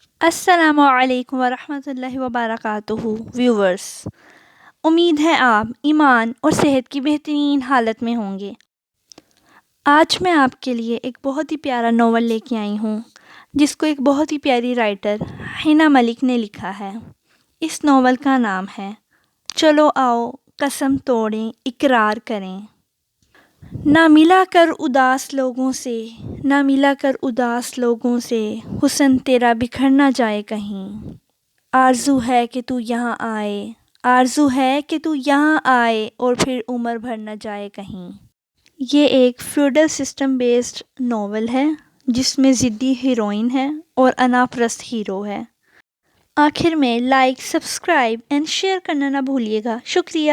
السلام علیکم ورحمۃ اللہ وبرکاتہ ویورز، امید ہے آپ ایمان اور صحت کی بہترین حالت میں ہوں گے۔ آج میں آپ کے لیے ایک بہت ہی پیارا ناول لے کے آئی ہوں، جس کو ایک بہت ہی پیاری رائٹر حنا ملک نے لکھا ہے۔ اس ناول کا نام ہے چلو آؤ قسم توڑیں اقرار کریں۔ نہ ملا کر اداس لوگوں سے، نہ ملا کر اداس لوگوں سے، حسن تیرا بکھر نہ جائے کہیں۔ آرزو ہے کہ تو یہاں آئے، آرزو ہے کہ تو یہاں آئے اور پھر عمر بھر نہ جائے کہیں۔ یہ ایک فیوڈل سسٹم بیسڈ ناول ہے، جس میں ضدی ہیروئن ہے اور انا پرست ہیرو ہے۔ آخر میں لائک، سبسکرائب اینڈ شیئر کرنا نہ بھولیے گا۔ شکریہ۔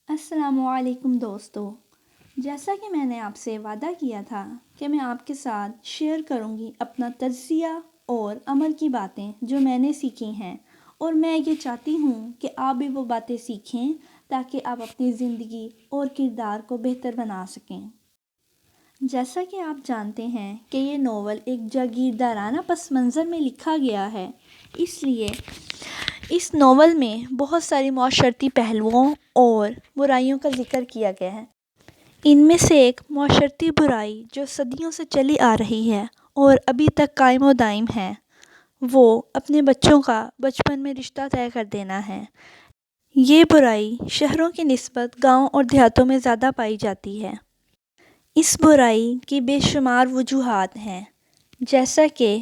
السلام علیکم دوستو، جیسا کہ میں نے آپ سے وعدہ کیا تھا کہ میں آپ کے ساتھ شیئر کروں گی اپنا تجزیہ اور عمل کی باتیں جو میں نے سیکھی ہیں، اور میں یہ چاہتی ہوں کہ آپ بھی وہ باتیں سیکھیں تاکہ آپ اپنی زندگی اور کردار کو بہتر بنا سکیں۔ جیسا کہ آپ جانتے ہیں کہ یہ ناول ایک جاگیردارانہ پس منظر میں لکھا گیا ہے، اس لیے اس ناول میں بہت ساری معاشرتی پہلوؤں اور برائیوں کا ذکر کیا گیا ہے۔ ان میں سے ایک معاشرتی برائی جو صدیوں سے چلی آ رہی ہے اور ابھی تک قائم و دائم ہے، وہ اپنے بچوں کا بچپن میں رشتہ طے کر دینا ہے۔ یہ برائی شہروں کی نسبت گاؤں اور دیہاتوں میں زیادہ پائی جاتی ہے۔ اس برائی کی بے شمار وجوہات ہیں، جیسا کہ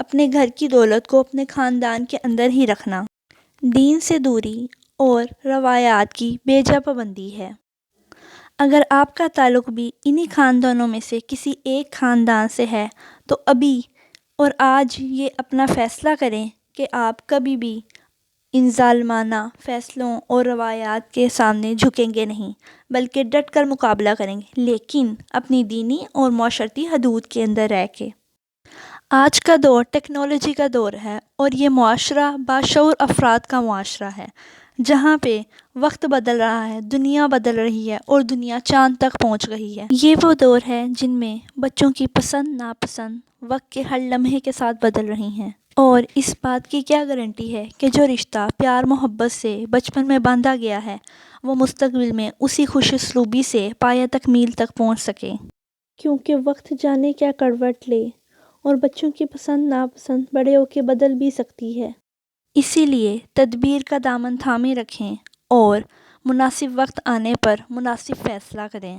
اپنے گھر کی دولت کو اپنے خاندان کے اندر ہی رکھنا، دین سے دوری اور روایات کی بے جا پابندی ہے۔ اگر آپ کا تعلق بھی انہی خاندانوں میں سے کسی ایک خاندان سے ہے تو ابھی اور آج یہ اپنا فیصلہ کریں کہ آپ کبھی بھی ان ظالمانہ فیصلوں اور روایات کے سامنے جھکیں گے نہیں، بلکہ ڈٹ کر مقابلہ کریں گے، لیکن اپنی دینی اور معاشرتی حدود کے اندر رہ کے۔ آج کا دور ٹیکنالوجی کا دور ہے اور یہ معاشرہ باشعور افراد کا معاشرہ ہے، جہاں پہ وقت بدل رہا ہے، دنیا بدل رہی ہے اور دنیا چاند تک پہنچ گئی ہے۔ یہ وہ دور ہے جن میں بچوں کی پسند ناپسند وقت کے ہر لمحے کے ساتھ بدل رہی ہیں، اور اس بات کی کیا گارنٹی ہے کہ جو رشتہ پیار محبت سے بچپن میں باندھا گیا ہے وہ مستقبل میں اسی خوش اسلوبی سے پایہ تکمیل تک پہنچ سکے، کیونکہ وقت جانے کیا کروٹ لے اور بچوں کی پسند ناپسند بڑے ہو کے بدل بھی سکتی ہے۔ اسی لیے تدبیر کا دامن تھامے رکھیں اور مناسب وقت آنے پر مناسب فیصلہ کریں،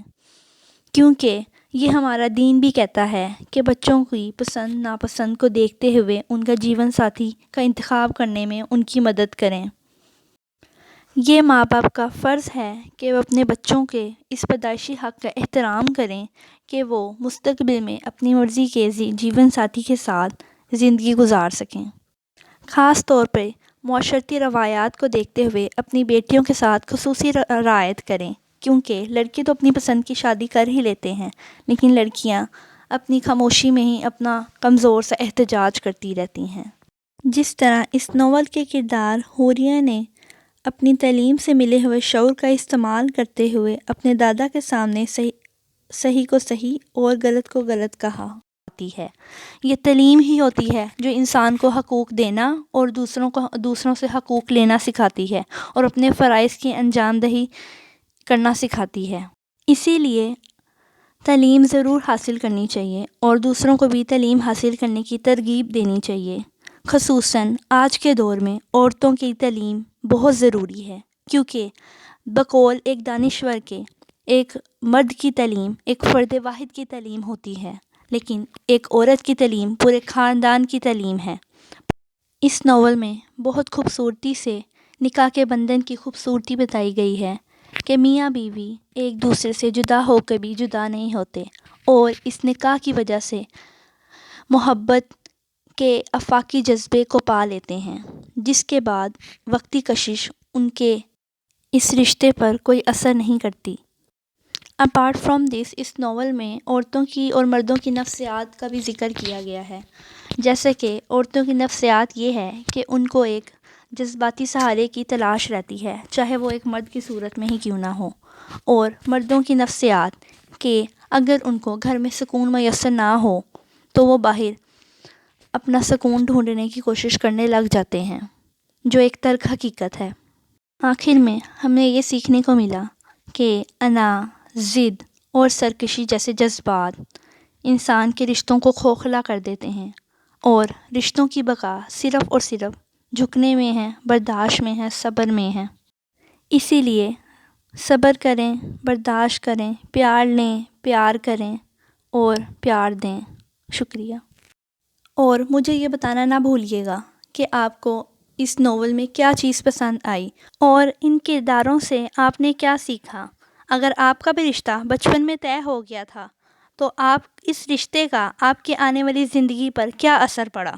کیونکہ یہ ہمارا دین بھی کہتا ہے کہ بچوں کی پسند ناپسند کو دیکھتے ہوئے ان کا جیون ساتھی کا انتخاب کرنے میں ان کی مدد کریں۔ یہ ماں باپ کا فرض ہے کہ وہ اپنے بچوں کے اس پیدائشی حق کا احترام کریں کہ وہ مستقبل میں اپنی مرضی کے جیون ساتھی کے ساتھ زندگی گزار سکیں۔ خاص طور پہ معاشرتی روایات کو دیکھتے ہوئے اپنی بیٹیوں کے ساتھ خصوصی رعایت کریں، کیونکہ لڑکے تو اپنی پسند کی شادی کر ہی لیتے ہیں، لیکن لڑکیاں اپنی خاموشی میں ہی اپنا کمزور سا احتجاج کرتی رہتی ہیں۔ جس طرح اس ناول کے کردار حوریہ نے اپنی تعلیم سے ملے ہوئے شعور کا استعمال کرتے ہوئے اپنے دادا کے سامنے صحیح کو صحیح اور غلط کو غلط کہا ہے۔ یہ تعلیم ہی ہوتی ہے جو انسان کو حقوق دینا اور دوسروں سے حقوق لینا سکھاتی ہے اور اپنے فرائض کی انجام دہی کرنا سکھاتی ہے۔ اسی لیے تعلیم ضرور حاصل کرنی چاہیے اور دوسروں کو بھی تعلیم حاصل کرنے کی ترغیب دینی چاہیے۔ خصوصاً آج کے دور میں عورتوں کی تعلیم بہت ضروری ہے، کیونکہ بقول ایک دانشور کے ایک مرد کی تعلیم ایک فرد واحد کی تعلیم ہوتی ہے، لیکن ایک عورت کی تعلیم پورے خاندان کی تعلیم ہے۔ اس ناول میں بہت خوبصورتی سے نکاح کے بندھن کی خوبصورتی بتائی گئی ہے کہ میاں بیوی ایک دوسرے سے جدا ہو کے بھی جدا نہیں ہوتے، اور اس نکاح کی وجہ سے محبت کے آفاقی جذبے کو پا لیتے ہیں، جس کے بعد وقتی کشش ان کے اس رشتے پر کوئی اثر نہیں کرتی۔ اپارٹ فرام دس، اس ناول میں عورتوں کی اور مردوں کی نفسیات کا بھی ذکر کیا گیا ہے، جیسے کہ عورتوں کی نفسیات یہ ہے کہ ان کو ایک جذباتی سہارے کی تلاش رہتی ہے، چاہے وہ ایک مرد کی صورت میں ہی کیوں نہ ہو، اور مردوں کی نفسیات کہ اگر ان کو گھر میں سکون میسر نہ ہو تو وہ باہر اپنا سکون ڈھونڈنے کی کوشش کرنے لگ جاتے ہیں، جو ایک تلخ حقیقت ہے۔ آخر میں ہمیں یہ سیکھنے کو ملا کہ انا، ضد اور سرکشی جیسے جذبات انسان کے رشتوں کو کھوکھلا کر دیتے ہیں، اور رشتوں کی بقا صرف اور صرف جھکنے میں ہے، برداشت میں ہے، صبر میں ہے۔ اسی لیے صبر کریں، برداشت کریں، پیار لیں، پیار کریں اور پیار دیں۔ شکریہ۔ اور مجھے یہ بتانا نہ بھولیے گا کہ آپ کو اس ناول میں کیا چیز پسند آئی اور ان کرداروں سے آپ نے کیا سیکھا۔ اگر آپ کا بھی رشتہ بچپن میں طے ہو گیا تھا تو آپ اس رشتے کا آپ کی آنے والی زندگی پر کیا اثر پڑا۔